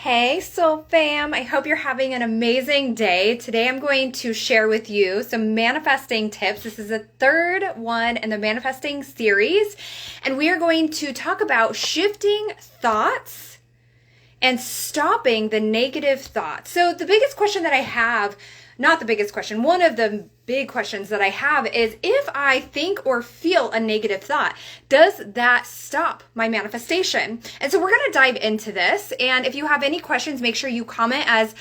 Hey, Soul Fam. I hope you're having an amazing day. Today I'm going to share with you some manifesting tips. This is the third one in the manifesting series, and we are going to talk about shifting thoughts and stopping the negative thoughts. So the biggest question that I have, not the biggest question, one of the big questions that I have is, if I think or feel a negative thought, does that stop my manifestation? And so we're going to dive into this. And if you have any questions, make sure you comment as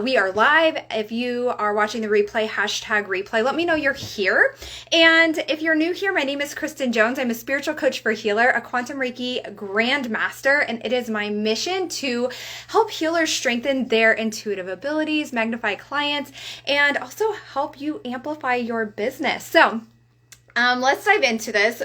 we are live. If you are watching the replay, hashtag replay, let me know you're here. And if you're new here, my name is Kristen Jones. I'm a spiritual coach for healer, a quantum Reiki grandmaster, and it is my mission to help healers strengthen their intuitive abilities, magnify clients, and also help you amplify your business. So let's dive into this.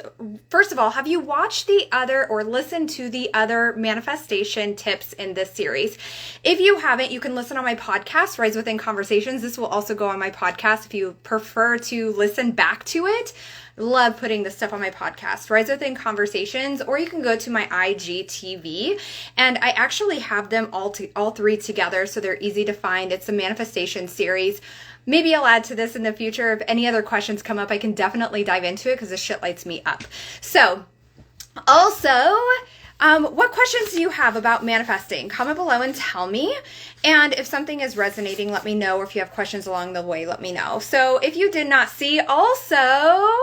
First of all, have you watched the other or listened to the other manifestation tips in this series? If you haven't, you can listen on my podcast, Rise Within Conversations. This will also go on my podcast if you prefer to listen back to it. Love putting this stuff on my podcast, Rise Within Conversations, or you can go to my IGTV, and I actually have them all three together, so they're easy to find. It's a manifestation series. Maybe I'll add to this in the future. If any other questions come up, I can definitely dive into it because this shit lights me up. So, also, what questions do you have about manifesting? Comment below and tell me. And if something is resonating, let me know. Or if you have questions along the way, let me know. So if you did not see, also,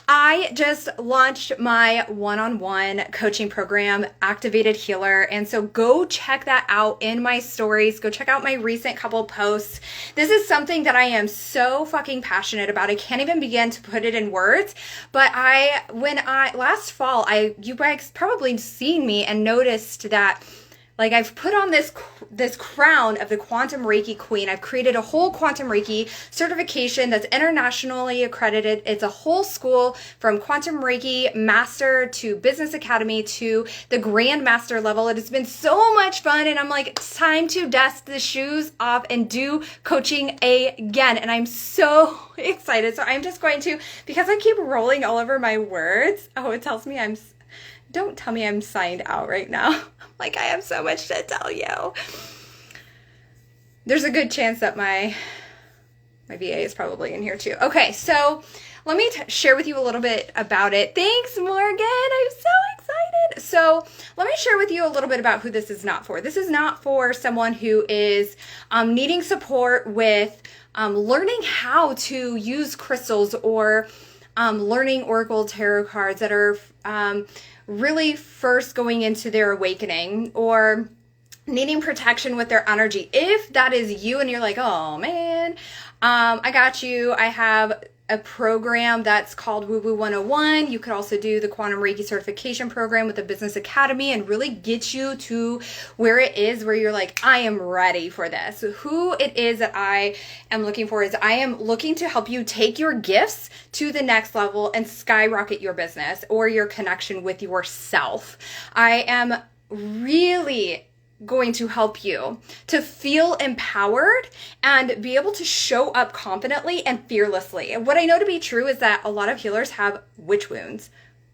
I just launched my one-on-one coaching program, Activated Healer. And so go check that out in my stories. Go check out my recent couple posts. This is something that I am so fucking passionate about. I can't even begin to put it in words. But last fall, you guys probably seen me and noticed that, like, I've put on this crown of the Quantum Reiki Queen. I've created a whole Quantum Reiki certification that's internationally accredited. It's a whole school from Quantum Reiki Master to Business Academy to the Grandmaster level. It has been so much fun, and I'm like, it's time to dust the shoes off and do coaching again. And I'm so excited. So I'm just going to, because I keep rolling all over my words. Oh, it tells me don't tell me I'm signed out right now. Like, I have so much to tell you. There's a good chance that my VA is probably in here too. Okay, so let me share with you a little bit about it. Thanks, Morgan. I'm so excited. So let me share with you a little bit about who this is not for. This is not for someone who is needing support with learning how to use crystals, or learning Oracle tarot cards that are really first going into their awakening, or needing protection with their energy. If that is you and you're like, oh man, I got you. I have a program that's called Woo Woo 101. You could also do the Quantum Reiki certification program with the Business Academy and really get you to where it is where you're like, I am ready for this. So who it is that I am looking for is, I am looking to help you take your gifts to the next level and skyrocket your business or your connection with yourself. I am really going to help you to feel empowered and be able to show up confidently and fearlessly. And what I know to be true is that a lot of healers have witch wounds,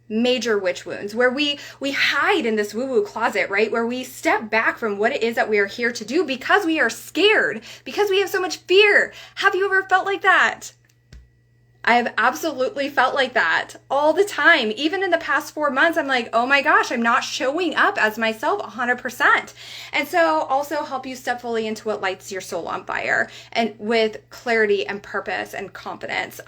major witch wounds, where we hide in this woo-woo closet, right? Where we step back from what it is that we are here to do because we are scared, because we have so much fear. Have you ever felt like that? I have absolutely felt like that all the time. Even in the past 4 months, I'm like, oh my gosh, I'm not showing up as myself 100%. And so also help you step fully into what lights your soul on fire, and with clarity and purpose and confidence.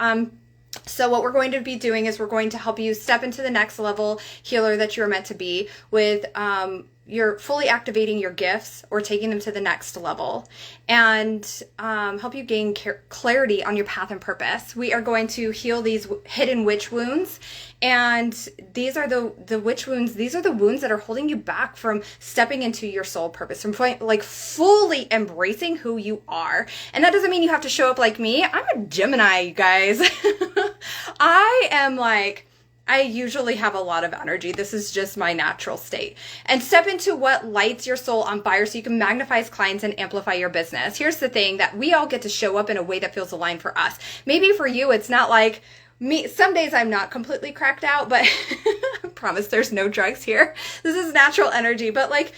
So what we're going to be doing is we're going to help you step into the next level healer that you're meant to be with, you're fully activating your gifts or taking them to the next level, and help you gain clarity on your path and purpose. We are going to heal these hidden witch wounds, and these are the witch wounds. These are the wounds that are holding you back from stepping into your soul purpose, from like fully embracing who you are. And that doesn't mean you have to show up like me. I'm a Gemini, you guys. I usually have a lot of energy. This is just my natural state. And step into what lights your soul on fire so you can magnify clients and amplify your business. Here's the thing, that we all get to show up in a way that feels aligned for us. Maybe for you, it's not like me. Some days I'm not completely cracked out, but I promise there's no drugs here. This is natural energy. But like,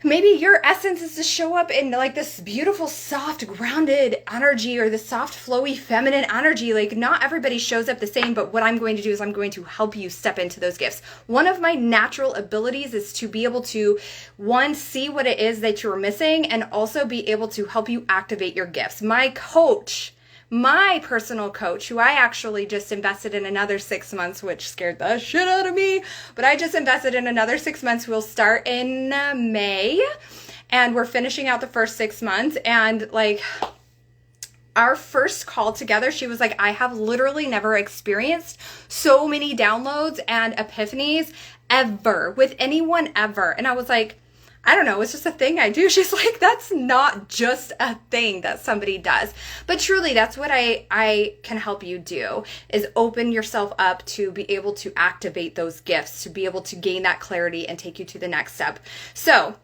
Maybe your essence is to show up in like this beautiful, soft, grounded energy, or the soft, flowy, feminine energy. Like, not everybody shows up the same, but what I'm going to do is I'm going to help you step into those gifts. One of my natural abilities is to be able to, one, see what it is that you're missing, and also be able to help you activate your gifts. My personal coach, who I actually just invested in another 6 months, which scared the shit out of me, but I just invested in another 6 months. We'll start in May, and we're finishing out the first 6 months. And like, our first call together, she was like, I have literally never experienced so many downloads and epiphanies ever with anyone ever. And I was like, I don't know, it's just a thing I do. She's like, that's not just a thing that somebody does. But truly, that's what I can help you do, is open yourself up to be able to activate those gifts, to be able to gain that clarity and take you to the next step. So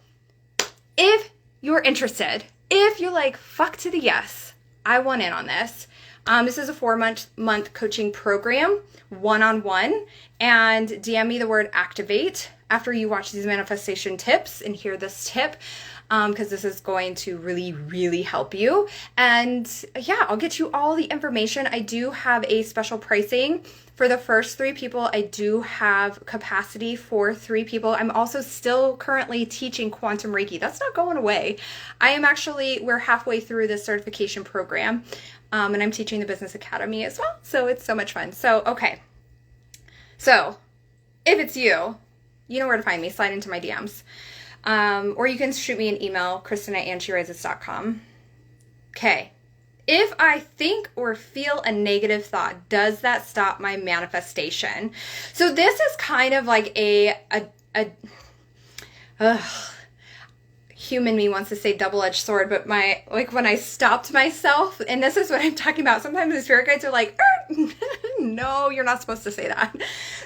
if you're interested, if you're like, fuck to the yes, I want in on this. This is a 4-month coaching program, one-on-one, and DM me the word activate after you watch these manifestation tips and hear this tip, because this is going to really, really help you. And yeah, I'll get you all the information. I do have a special pricing for the first 3 people. I do have capacity for 3 people. I'm also still currently teaching quantum Reiki. That's not going away. We're halfway through this certification program, and I'm teaching the Business Academy as well. So it's so much fun. So, okay. So if it's you, you know where to find me. Slide into my DMs. Or you can shoot me an email, kristen@anshirises.com. Okay. If I think or feel a negative thought, does that stop my manifestation? So this is kind of like human me wants to say double-edged sword, but when I stopped myself, and this is what I'm talking about, sometimes the spirit guides are like, no, you're not supposed to say that.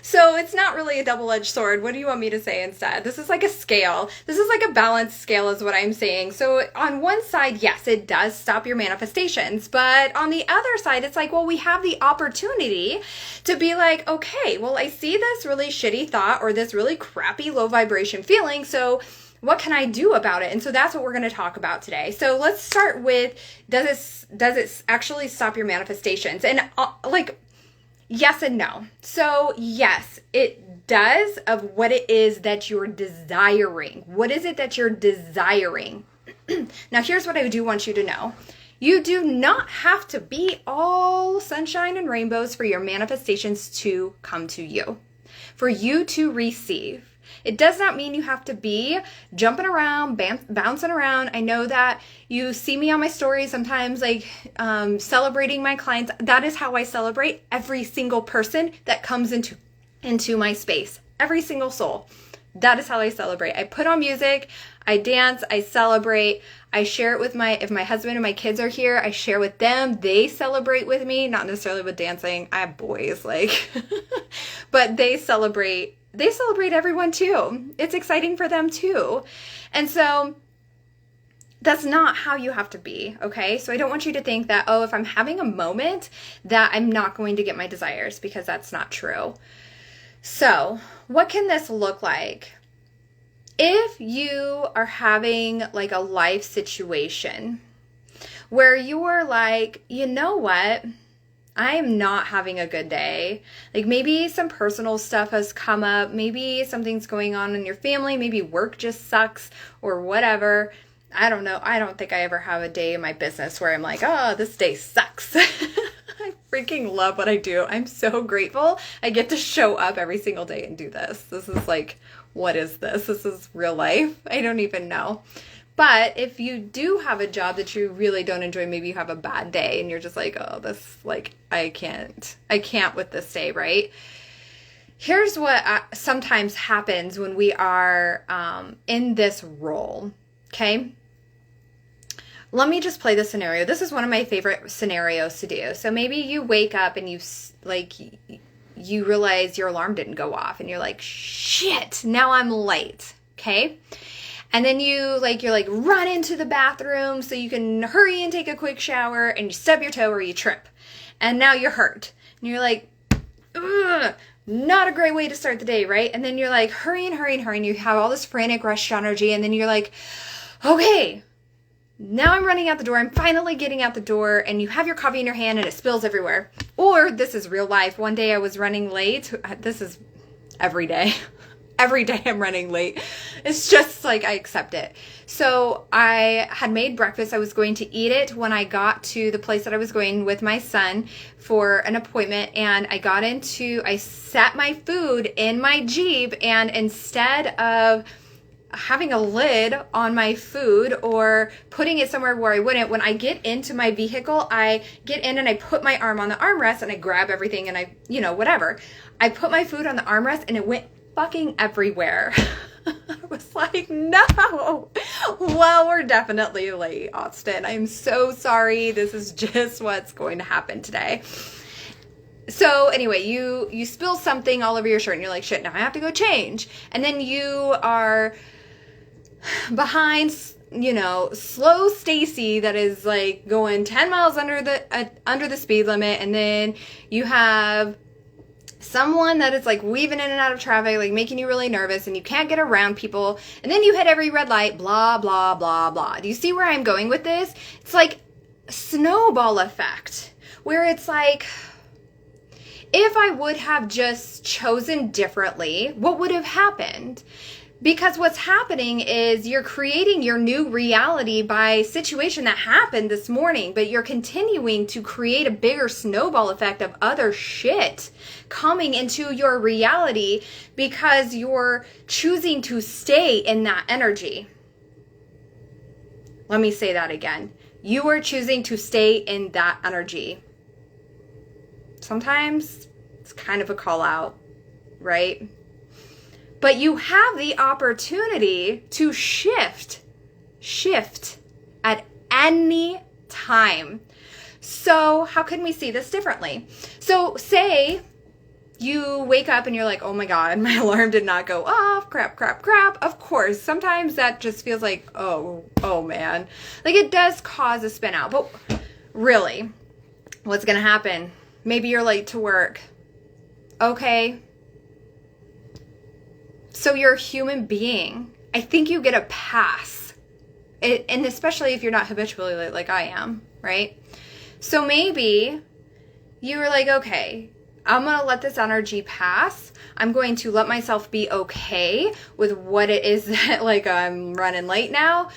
So it's not really a double-edged sword. What do you want me to say instead? This is like a scale. This is like a balanced scale is what I'm saying. So on one side, yes, it does stop your manifestations. But on the other side, it's like, well, we have the opportunity to be like, okay, well, I see this really shitty thought or this really crappy low vibration feeling. So what can I do about it? And so that's what we're going to talk about today. So let's start with, does it actually stop your manifestations? And yes and no. So yes, it does, of what it is that you're desiring. What is it that you're desiring? Now, here's what I do want you to know. You do not have to be all sunshine and rainbows for your manifestations to come to you, for you to receive. It does not mean you have to be jumping around, bouncing around. I know that you see me on my stories sometimes, like celebrating my clients. That is how I celebrate every single person that comes into my space. Every single soul. That is how I celebrate. I put on music, I dance, I celebrate. I share it with if my husband and my kids are here, I share with them. They celebrate with me, not necessarily with dancing. I have boys, but they celebrate everyone too. It's exciting for them too. And so that's not how you have to be, okay? So I don't want you to think that, if I'm having a moment that I'm not going to get my desires, because that's not true. So what can this look like? If you are having like a life situation where you are like, you know what? I am not having a good day. Like, maybe some personal stuff has come up. Maybe something's going on in your family. Maybe work just sucks or whatever. I don't know. I don't think I ever have a day in my business where I'm like, oh, this day sucks. I freaking love what I do. I'm so grateful I get to show up every single day and do this. This is like, what is this? This is real life. I don't even know. But if you do have a job that you really don't enjoy, maybe you have a bad day and you're just like, oh, this, I can't with this day, right? Here's what sometimes happens when we are in this role, okay? Let me just play the scenario. This is one of my favorite scenarios to do. So maybe you wake up and you realize your alarm didn't go off and you're like, shit, now I'm late, okay? And then you're run into the bathroom so you can hurry and take a quick shower, and you stub your toe or you trip. And now you're hurt. And you're like, ugh, not a great way to start the day, right? And then you're like hurrying, and you have all this frantic rush energy, and then you're like, okay, now I'm running out the door. I'm finally getting out the door, and you have your coffee in your hand and it spills everywhere. Or this is real life. One day I was running late. This is every day. Every day I'm running late. It's just like I accept it. So I had made breakfast. I was going to eat it when I got to the place that I was going with my son for an appointment. And I set my food in my Jeep, and instead of having a lid on my food or putting it somewhere where I wouldn't, when I get into my vehicle, I get in and I put my arm on the armrest and I grab everything and I, whatever. I put my food on the armrest and it went fucking everywhere. I was like, no. Well, we're definitely late, Austin. I'm so sorry. This is just what's going to happen today. So anyway, you spill something all over your shirt and you're like, shit, now I have to go change. And then you are behind, slow Stacy that is like going 10 miles under the speed limit. And then you have someone that is like weaving in and out of traffic, like making you really nervous, and you can't get around people. And then you hit every red light, blah, blah, blah, blah. Do you see where I'm going with this? It's like a snowball effect where it's like, if I would have just chosen differently, what would have happened? Because what's happening is you're creating your new reality by situation that happened this morning, but you're continuing to create a bigger snowball effect of other shit coming into your reality because you're choosing to stay in that energy. Let me say that again. You are choosing to stay in that energy. Sometimes it's kind of a call out, right? But you have the opportunity to shift at any time. So how can we see this differently? So say you wake up and you're like, oh my God, my alarm did not go off. Crap. Of course, sometimes that just feels like, oh man. Like it does cause a spin out. But really, what's going to happen? Maybe you're late to work. Okay. So you're a human being. I think you get a pass. And especially if you're not habitually late like I am, right? So maybe you were like, okay, I'm going to let this energy pass. I'm going to let myself be okay with what it is that like I'm running late now.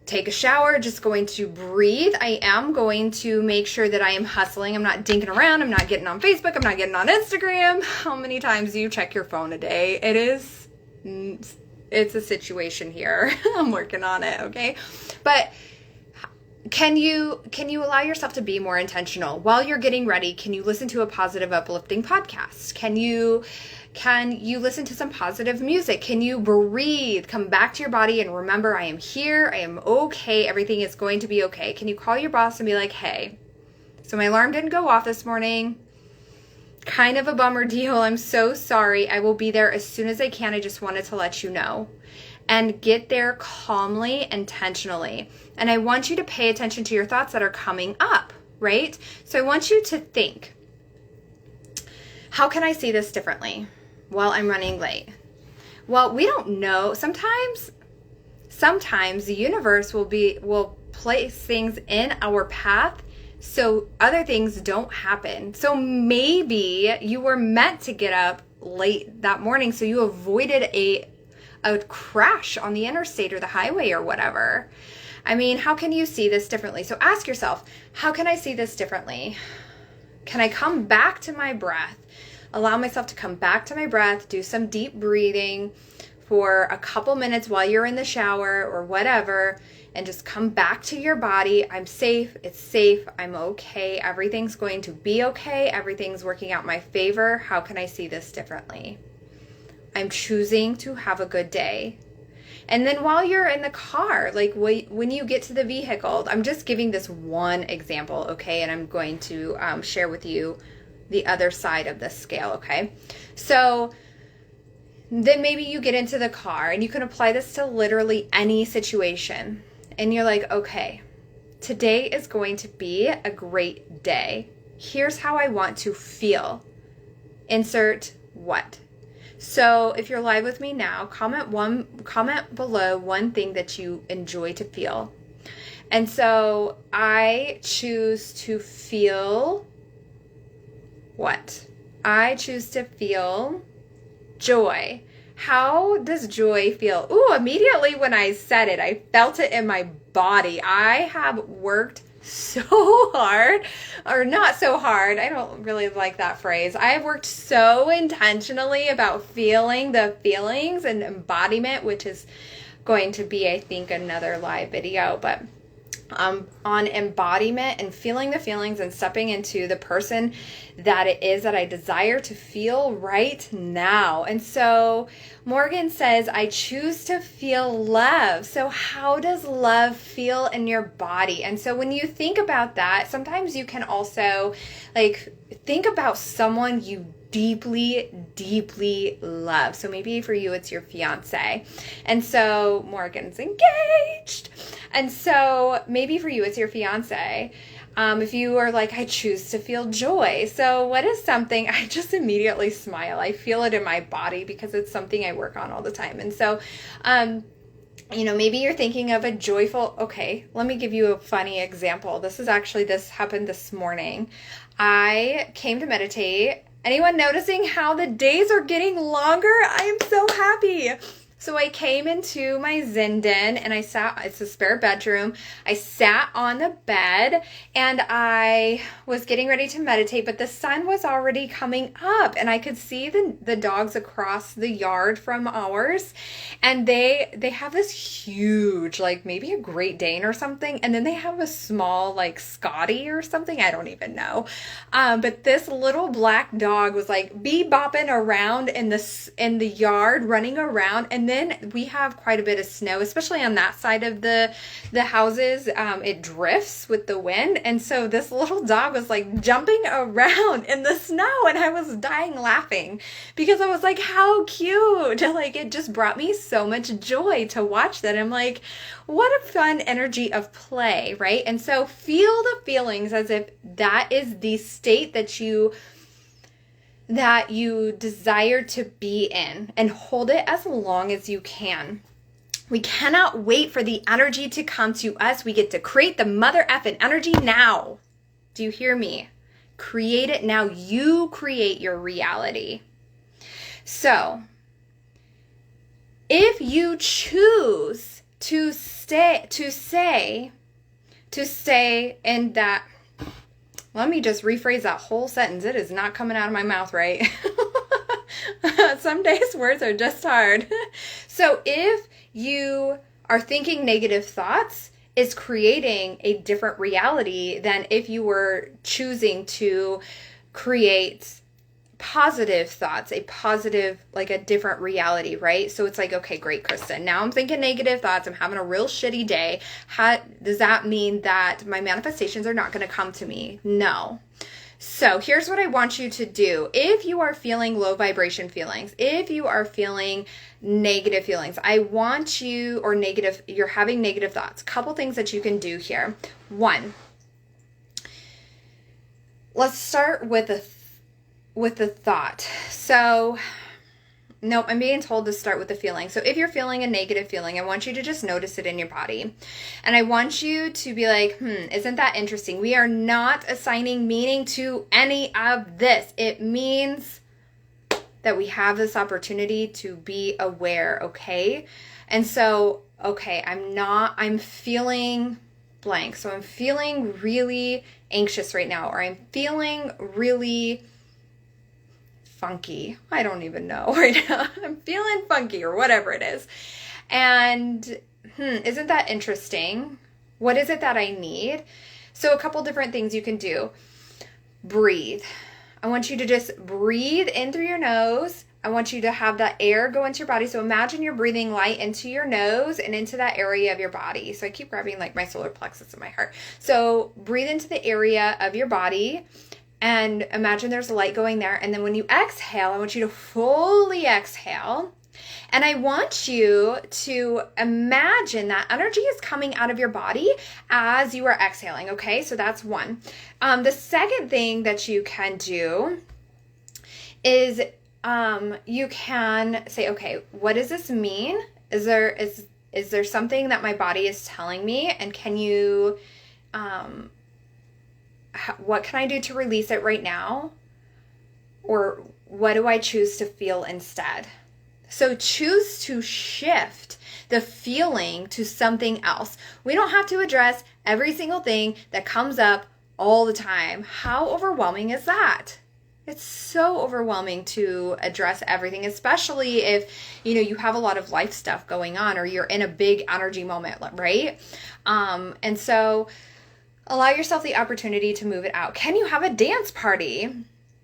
Take a shower, just going to breathe. I am going to make sure that I am hustling. I'm not dinking around. I'm not getting on Facebook. I'm not getting on Instagram. How many times do you check your phone a day? It's a situation here. I'm working on it, okay? But can you allow yourself to be more intentional? While you're getting ready, can you listen to a positive, uplifting podcast? Can you listen to some positive music? Can you breathe? Come back to your body and remember, I am here. I am okay. Everything is going to be okay. Can you call your boss and be like, hey, so my alarm didn't go off this morning. Kind of a bummer deal. I'm so sorry. I will be there as soon as I can. I just wanted to let you know. And get there calmly, intentionally. And I want you to pay attention to your thoughts that are coming up, right? So I want you to think, how can I see this differently while I'm running late? Well, we don't know. Sometimes the universe will place things in our path so other things don't happen. So maybe you were meant to get up late that morning, so you avoided a crash on the interstate or the highway or whatever. I mean, how can you see this differently? So ask yourself, how can I see this differently? Can I come back to my breath? Allow myself to come back to my breath, do some deep breathing for a couple minutes while you're in the shower or whatever, and just come back to your body. I'm safe. It's safe. I'm okay. Everything's going to be okay. Everything's working out in my favor. How can I see this differently? I'm choosing to have a good day. And then while you're in the car, like when you get to the vehicle, I'm just giving this one example, okay? And I'm going to share with you the other side of the scale, okay? So then maybe you get into the car, and you can apply this to literally any situation. And you're like, okay, today is going to be a great day. Here's how I want to feel. Insert what? So if you're live with me now, comment below one thing that you enjoy to feel. And so I choose to feel what? I choose to feel joy. How does joy feel? Ooh, immediately when I said it, I felt it in my body. I have worked so hard, or not so hard. I don't really like that phrase. I have worked so intentionally about feeling the feelings and embodiment, which is going to be, I think, another live video, but on embodiment and feeling the feelings and stepping into the person that it is that I desire to feel right now. And so Morgan says, I choose to feel love. So how does love feel in your body? And so when you think about that, sometimes you can also think about someone you deeply, deeply love. So maybe for you, it's your fiance. And so Morgan's engaged. And so maybe for you, it's your fiance. If you are like, I choose to feel joy. So what is something, I just immediately smile. I feel it in my body because it's something I work on all the time. And so, maybe you're thinking of a joyful, okay, let me give you a funny example. This happened this morning. I came to meditate. Anyone noticing how the days are getting longer? I am so happy. So I came into my Zen den and it's a spare bedroom. I sat on the bed and I was getting ready to meditate, but the sun was already coming up and I could see the dogs across the yard from ours. And they have this huge, maybe a Great Dane or something. And then they have a small, Scotty or something. I don't even know. But this little black dog was bebopping around in the yard, running around. And then we have quite a bit of snow, especially on that side of the houses. It drifts with the wind. And so this little dog was jumping around in the snow and I was dying laughing because I was like, how cute. It just brought me so much joy to watch that. I'm like, what a fun energy of play, right? And so feel the feelings as if that is the state that you desire to be in, and hold it as long as you can. We cannot wait for the energy to come to us. We get to create the mother effing energy now. Do you hear me? Create it now. You create your reality. So if you choose to stay in that, let me just rephrase that whole sentence. It is not coming out of my mouth right. Some days words are just hard. So if you are thinking negative thoughts, it's creating a different reality than if you were choosing to create positive thoughts, a different reality, right? So it's okay, great, Kristen. Now I'm thinking negative thoughts. I'm having a real shitty day. How does that mean that my manifestations are not going to come to me? No. So here's what I want you to do. If you are feeling low vibration feelings, if you are feeling negative feelings, you're having negative thoughts, couple things that you can do here. One, let's start with the thought. So, nope, I'm being told to start with the feeling. So if you're feeling a negative feeling, I want you to just notice it in your body. And I want you to be like, isn't that interesting? We are not assigning meaning to any of this. It means that we have this opportunity to be aware, okay? And so, okay, I'm feeling blank. So I'm feeling really anxious right now, or I'm feeling really funky. I don't even know right now. I'm feeling funky or whatever it is. And isn't that interesting? What is it that I need? So a couple different things you can do. Breathe. I want you to just breathe in through your nose. I want you to have that air go into your body. So imagine you're breathing light into your nose and into that area of your body. So I keep grabbing my solar plexus in my heart. So breathe into the area of your body. And imagine there's light going there. And then when you exhale, I want you to fully exhale. And I want you to imagine that energy is coming out of your body as you are exhaling. Okay, so that's one. The second thing that you can do is you can say, okay, what does this mean? Is there something that my body is telling me? And can you, what can I do to release it right now? Or what do I choose to feel instead? So choose to shift the feeling to something else. We don't have to address every single thing that comes up all the time. How overwhelming is that? It's so overwhelming to address everything, especially if, you have a lot of life stuff going on or you're in a big energy moment, right? And so allow yourself the opportunity to move it out. Can you have a dance party?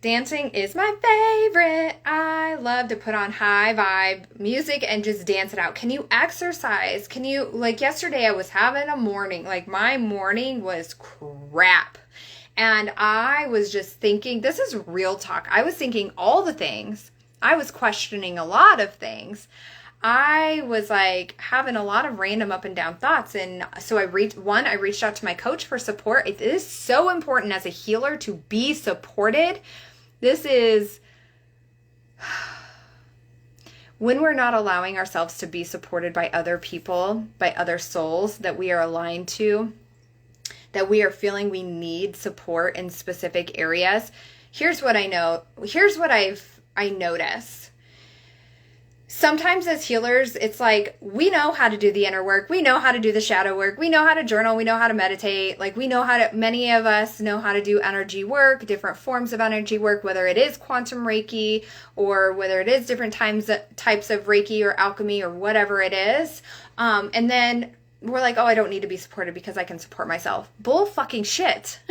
Dancing is my favorite. I love to put on high vibe music and just dance it out. Can you exercise? Can you, like yesterday I was having a morning, like my morning was crap. And I was just thinking, this is real talk. I was thinking all the things. I was questioning a lot of things. I was like having a lot of random up and down thoughts. And so I reached out to my coach for support. It is so important as a healer to be supported. This is when we're not allowing ourselves to be supported by other people, by other souls that we are aligned to, that we are feeling we need support in specific areas. Here's what I know. Here's what I notice. Sometimes as healers, it's like we know how to do the inner work. We know how to do the shadow work. We know how to journal. We know how to meditate. Like many of us know how to do energy work, different forms of energy work, whether it is quantum Reiki or whether it is different types of Reiki or alchemy or whatever it is. And then we're like, oh, I don't need to be supported because I can support myself. Bull fucking shit.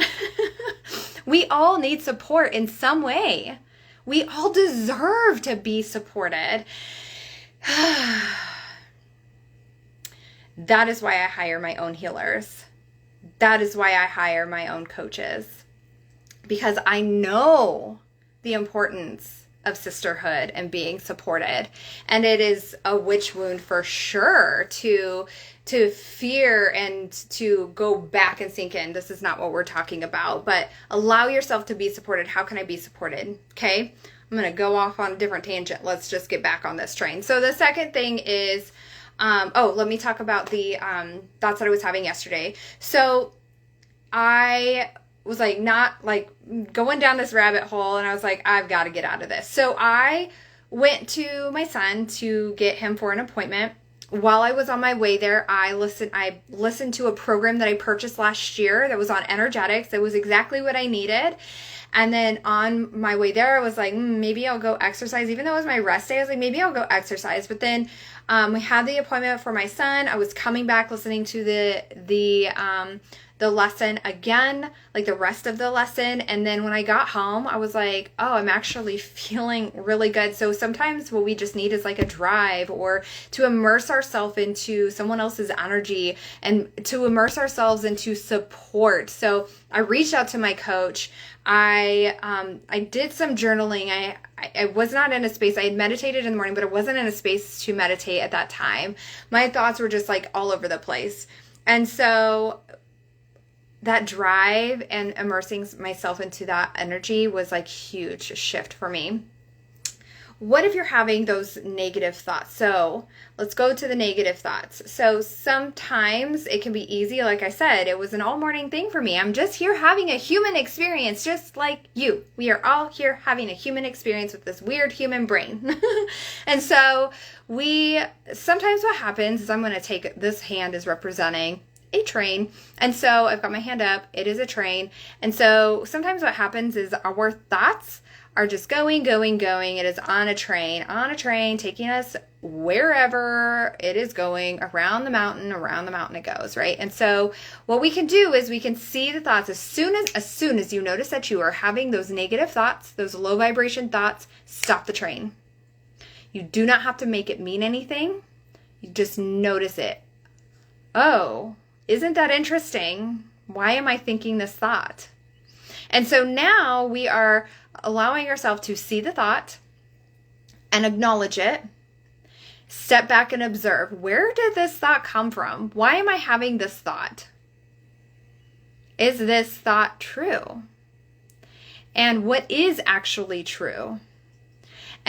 We all need support in some way. We all deserve to be supported. That is why I hire my own healers. That is why I hire my own coaches. Because I know the importance of sisterhood and being supported. And it is a witch wound for sure to fear and to go back and sink in. This is not what we're talking about, but allow yourself to be supported. How can I be supported? Okay. I'm going to go off on a different tangent. Let's just get back on this train. So the second thing is, let me talk about the thoughts that I was having yesterday. So I was not going down this rabbit hole, and I was like, I've got to get out of this. So I went to my son to get him for an appointment. While I was on my way there, I listened to a program that I purchased last year that was on energetics. It was exactly what I needed. And then on my way there, I was like, maybe I'll go exercise. Even though it was my rest day, I was like, maybe I'll go exercise. But then we had the appointment for my son. I was coming back listening to the lesson again, like the rest of the lesson. And then when I got home, I was like, oh, I'm actually feeling really good. So sometimes what we just need is like a drive or to immerse ourselves into someone else's energy and to immerse ourselves into support. So I reached out to my coach. I did some journaling. I was not in a space. I had meditated in the morning, but I wasn't in a space to meditate at that time. My thoughts were just like all over the place. And so that drive and immersing myself into that energy was like huge shift for me. What if you're having those negative thoughts? So let's go to the negative thoughts. So sometimes it can be easy. Like I said, it was an all morning thing for me. I'm just here having a human experience, just like you. We are all here having a human experience with this weird human brain. And so sometimes what happens is I'm going to take, this hand is representing a train. And so I've got my hand up. It is a train. And so sometimes what happens is our thoughts are just going. It is on a train, taking us wherever it is going, around the mountain it goes, right? And so what we can do is we can see the thoughts as soon as you notice that you are having those negative thoughts, those low vibration thoughts, stop the train. You do not have to make it mean anything. You just notice it. Oh, isn't that interesting? Why am I thinking this thought? And so now we are allowing ourselves to see the thought and acknowledge it. Step back and observe. Where did this thought come from? Why am I having this thought? Is this thought true? And what is actually true?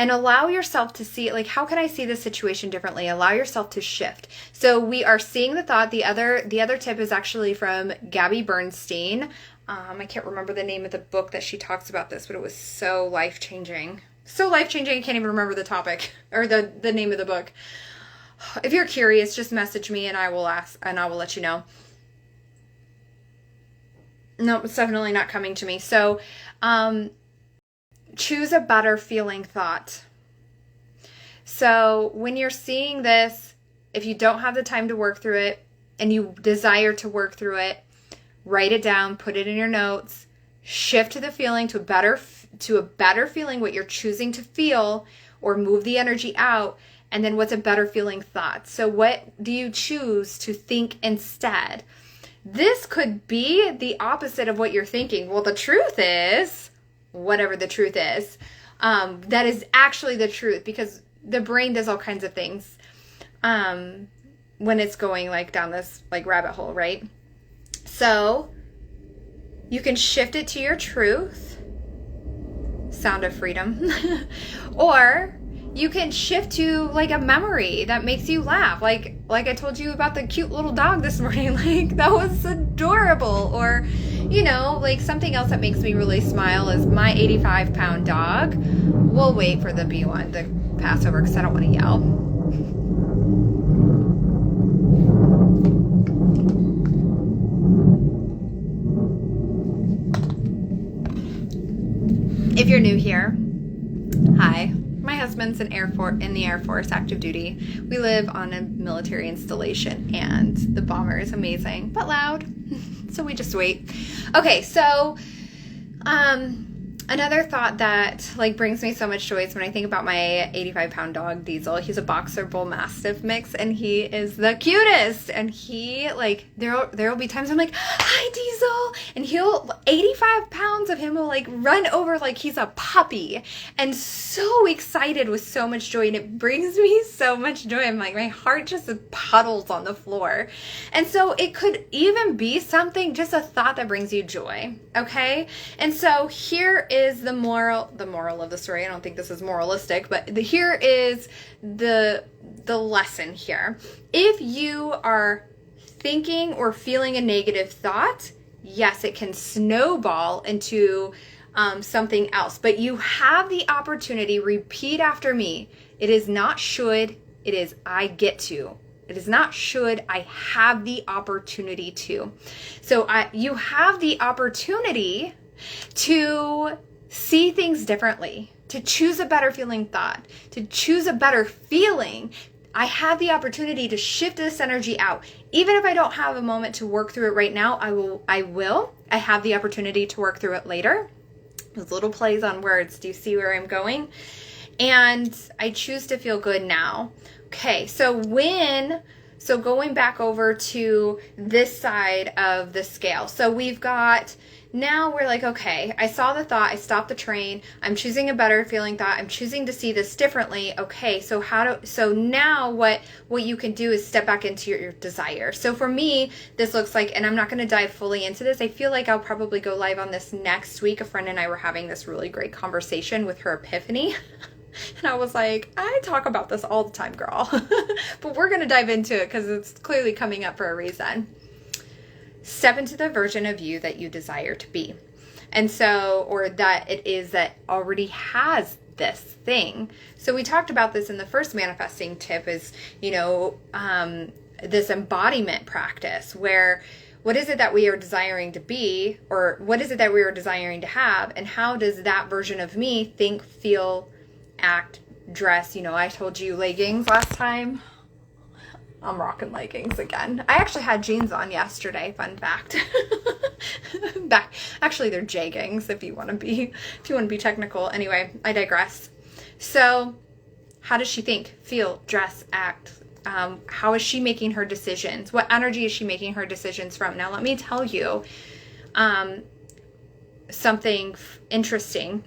and allow yourself to see, like, how can I see this situation differently? Allow yourself to shift. So we are seeing the thought. The other tip is actually from Gabby Bernstein. I can't remember the name of the book that she talks about this, but it was so life-changing. So life-changing, I can't even remember the topic or the name of the book. If you're curious, just message me and I will let you know. No, it's definitely not coming to me. So, choose a better feeling thought. So when you're seeing this, if you don't have the time to work through it and you desire to work through it, write it down, put it in your notes, shift to the feeling, to a better feeling, what you're choosing to feel, or move the energy out. And then what's a better feeling thought? So what do you choose to think instead? This could be the opposite of what you're thinking. Well, the truth is, whatever the truth is, that is actually the truth, because the brain does all kinds of things when it's going like down this like rabbit hole, right? So you can shift it to your truth, sound of freedom, or you can shift to like a memory that makes you laugh. Like I told you about the cute little dog this morning, like that was adorable. Or, you know, like something else that makes me really smile is my 85-pound dog. We'll wait for the B1 to pass over because I don't want to yell. If you're new here, hi. My husband's in the Air Force, active duty. We live on a military installation, and the bomber is amazing, but loud. So we just wait. Okay, so another thought that like brings me so much joy is when I think about my 85-pound dog, Diesel. He's a Boxer Bull Mastiff mix, and he is the cutest. And he, like, there'll be times I'm like, hi, Diesel. And 85 pounds of him will, like, run over like he's a puppy. And so excited with so much joy. And it brings me so much joy. I'm like, my heart just puddles on the floor. And so it could even be something, just a thought that brings you joy. Okay? And so here is the moral of the story. I don't think this is moralistic, but here is the lesson here. If you are thinking or feeling a negative thought, yes, it can snowball into something else, but you have the opportunity. Repeat after me. It is not should, it is I get to. It is not should, I have the opportunity to. So you have the opportunity to see things differently, to choose a better feeling thought, to choose a better feeling. I have the opportunity to shift this energy out. Even if I don't have a moment to work through it right now, I will. I have the opportunity to work through it later. Those little plays on words. Do you see where I'm going? And I choose to feel good now. Okay, so going back over to this side of the scale. So we've got, now we're like, okay, I saw the thought, I stopped the train, I'm choosing a better feeling thought, I'm choosing to see this differently. Okay, so now what you can do is step back into your desire. So for me, this looks like, and I'm not going to dive fully into this, I feel like I'll probably go live on this next week. A friend and I were having this really great conversation with her epiphany. And I was like, I talk about this all the time, girl. But we're going to dive into it because it's clearly coming up for a reason. Step into the version of you that you desire to be. And so, or that it is that already has this thing. So we talked about this in the first manifesting tip is, this embodiment practice where what is it that we are desiring to be, or what is it that we are desiring to have, and how does that version of me think, feel, act, dress? I told you leggings last time. I'm rocking leggings again. I actually had jeans on yesterday, fun fact. Actually, they're jeggings if you want to be technical. Anyway, I digress. So, how does she think, feel, dress, act? How is she making her decisions? What energy is she making her decisions from? Now, let me tell you something interesting.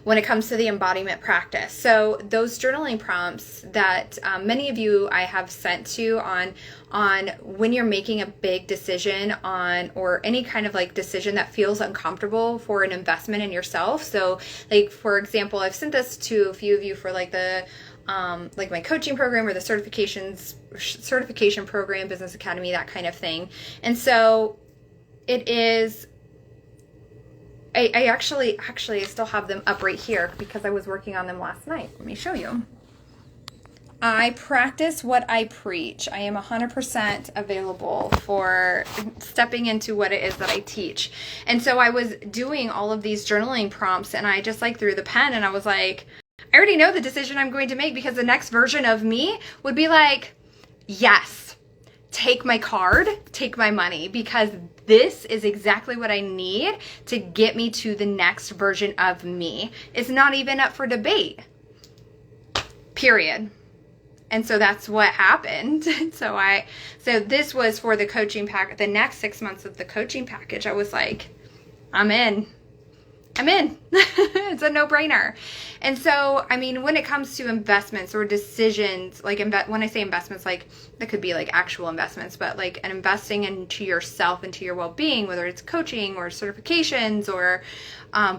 when it comes to the embodiment practice. So those journaling prompts that many of you I have sent to on when you're making a big decision on, or any kind of like decision that feels uncomfortable for an investment in yourself. So like, for example, I've sent this to a few of you for like the like my coaching program or the certification program, Business Academy, that kind of thing. And so it is, I actually still have them up right here because I was working on them last night. Let me show you. I practice what I preach. I am 100% available for stepping into what it is that I teach. And so I was doing all of these journaling prompts, and I just like threw the pen, and I was like, I already know the decision I'm going to make, because the next version of me would be like, yes, take my card, take my money, because this is exactly what I need to get me to the next version of me. It's not even up for debate, period. And so that's what happened. So this was for the coaching pack, the next 6 months of the coaching package. I was like, I'm in. It's a no-brainer. And so, I mean, when it comes to investments or decisions, like when I say investments, like that could be like actual investments, but like an investing into yourself, into your well-being, whether it's coaching or certifications or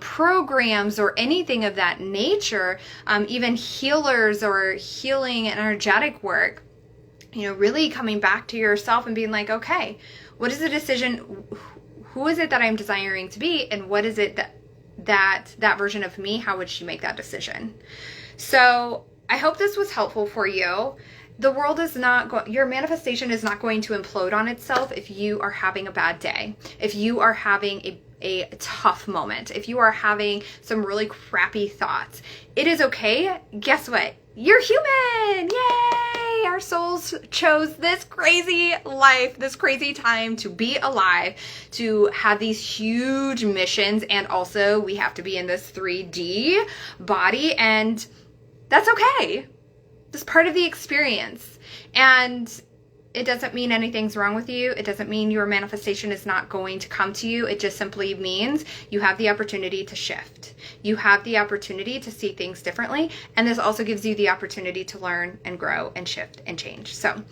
programs or anything of that nature, even healers or healing and energetic work, you know, really coming back to yourself and being like, okay, what is the decision? Who is it that I'm desiring to be? And what is it that version of me, how would she make that decision? So I hope this was helpful for you. The world is not your manifestation is not going to implode on itself if you are having a bad day, if you are having a tough moment, if you are having some really crappy thoughts. It is okay. Guess what? You're human. Yay! Our souls chose this crazy life, this crazy time to be alive, to have these huge missions, and also we have to be in this 3D body, and that's okay. That's part of the experience. And it doesn't mean anything's wrong with you. It doesn't mean your manifestation is not going to come to you. It just simply means you have the opportunity to shift. You have the opportunity to see things differently. And this also gives you the opportunity to learn and grow and shift and change. So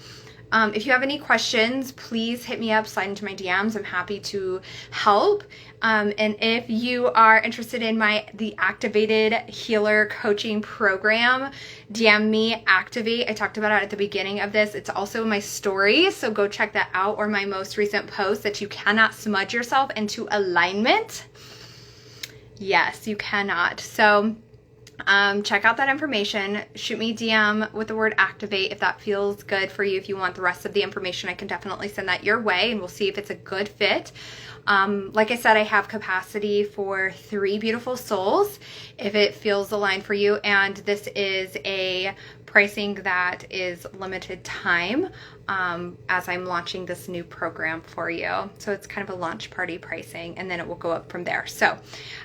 if you have any questions, please hit me up, slide into my DMs. I'm happy to help. And if you are interested in the Activated Healer Coaching Program, DM me, Activate. I talked about it at the beginning of this. It's also in my story, so go check that out, or my most recent post that you cannot smudge yourself into alignment. Yes, you cannot. So check out that information. Shoot me a DM with the word activate if that feels good for you. If you want the rest of the information, I can definitely send that your way, and we'll see if it's a good fit. Like I said, I have capacity for 3 beautiful souls if it feels aligned for you. And this is a pricing that is limited time as I'm launching this new program for you. So it's kind of a launch party pricing, and then it will go up from there. So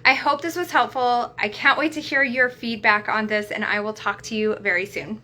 I hope this was helpful. I can't wait to hear your feedback on this, and I will talk to you very soon.